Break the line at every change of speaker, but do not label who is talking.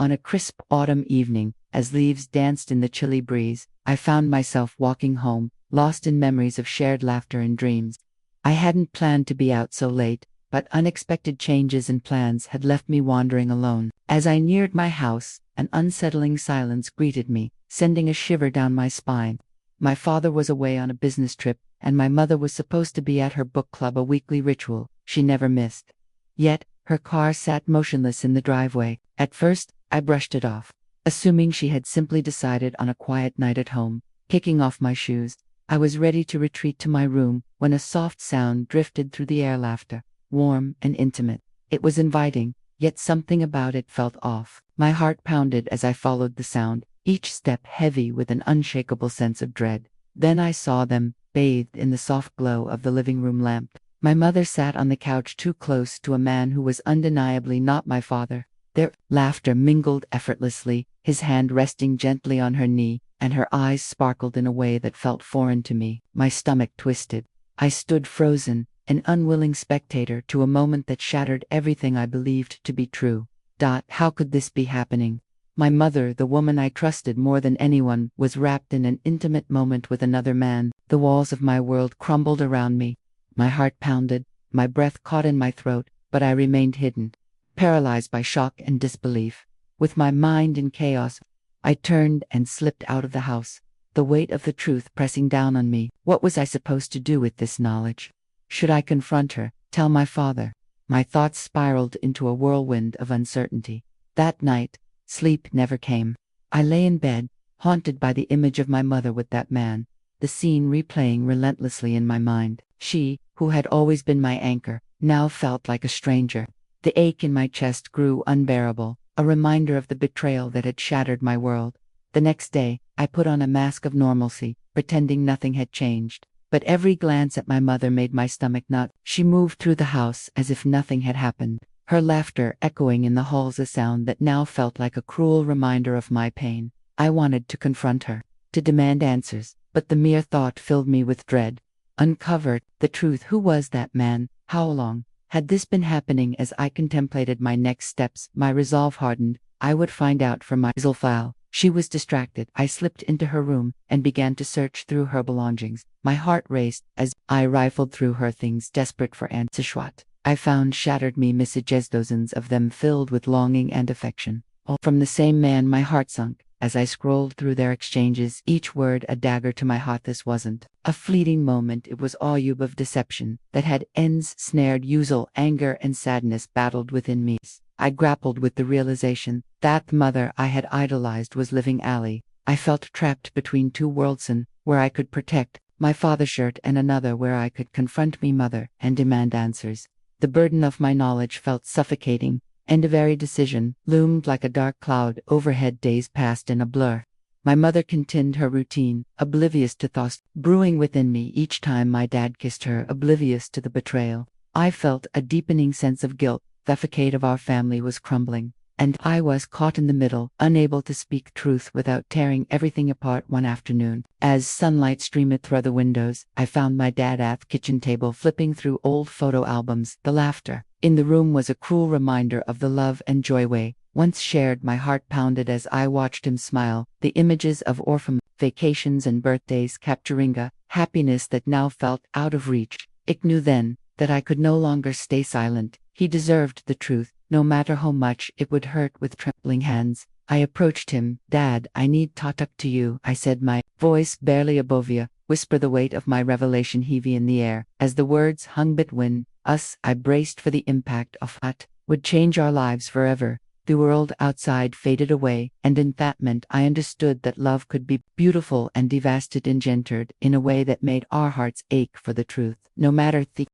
On a crisp autumn evening, as leaves danced in the chilly breeze, I found myself walking home, lost in memories of shared laughter and dreams. I hadn't planned to be out so late, but unexpected changes in plans had left me wandering alone. As I neared my house, an unsettling silence greeted me, sending a shiver down my spine. My father was away on a business trip, and my mother was supposed to be at her book club, a weekly ritual she never missed. Yet, her car sat motionless in the driveway. At first, I brushed it off, assuming she had simply decided on a quiet night at home. Kicking off my shoes, I was ready to retreat to my room when a soft sound drifted through the air, laughter, warm and intimate. It was inviting, yet something about it felt off. My heart pounded as I followed the sound, each step heavy with an unshakable sense of dread. Then I saw them, bathed in the soft glow of the living room lamp. My mother sat on the couch too close to a man who was undeniably not my father. Their laughter mingled effortlessly, his hand resting gently on her knee, and her eyes sparkled in a way that felt foreign to me. My stomach twisted. I stood frozen, an unwilling spectator to a moment that shattered everything I believed to be true. How could this be happening? My mother, the woman I trusted more than anyone, was wrapped in an intimate moment with another man. The walls of my world crumbled around me. My heart pounded, my breath caught in my throat, but I remained hidden, paralyzed by shock and disbelief. With my mind in chaos, I turned and slipped out of the house, the weight of the truth pressing down on me. What was I supposed to do with this knowledge? Should I confront her, tell my father? My thoughts spiraled into a whirlwind of uncertainty. That night, sleep never came. I lay in bed, haunted by the image of my mother with that man, the scene replaying relentlessly in my mind. She, who had always been my anchor, now felt like a stranger. The ache in my chest grew unbearable, a reminder of the betrayal that had shattered my world. The next day, I put on a mask of normalcy, pretending nothing had changed. But every glance at my mother made my stomach knot. She moved through the house as if nothing had happened, her laughter echoing in the halls, a sound that now felt like a cruel reminder of my pain. I wanted to confront her, to demand answers, but the mere thought filled me with dread. Uncovered the truth. Who was that man? How long had this been happening? As I contemplated my next steps, my resolve hardened. I would find out from my file. She was distracted. I slipped into her room and began to search through her belongings. My heart raced as I rifled through her things, desperate for answers. I found shattered me messages, dozens of them filled with longing and affection. All from the same man. My heart sunk as I scrolled through their exchanges, each word a dagger to my heart. This wasn't a fleeting moment, it was all of deception that had ends snared. Usual anger and sadness battled within me. I grappled with the realization that the mother I had idolized was living alley. I felt trapped between two worlds, one where I could protect my father's shirt and another where I could confront me mother and demand answers. The burden of my knowledge felt suffocating, and the very decision loomed like a dark cloud overhead. Days passed in a blur. My mother continued her routine, oblivious to thoughts brewing within me each time my dad kissed her, oblivious to the betrayal. I felt a deepening sense of guilt. The facade of our family was crumbling, and I was caught in the middle, unable to speak truth without tearing everything apart. One afternoon, as sunlight streamed through the windows, I found my dad at the kitchen table flipping through old photo albums. The laughter in the room was a cruel reminder of the love and joy we once shared. My heart pounded as I watched him smile, the images of orphan vacations and birthdays capturing a happiness that now felt out of reach. I knew then that I could no longer stay silent. He deserved the truth, no matter how much it would hurt. With trembling hands, I approached him. Dad, I need to talk to you, I said, my voice barely above you whisper. The weight of my revelation heavy in the air. As the words hung between us, I braced for the impact of what would change our lives forever. The world outside faded away, and in that moment I understood that love could be beautiful and devastated, engendered in a way that made our hearts ache for the truth. No matter the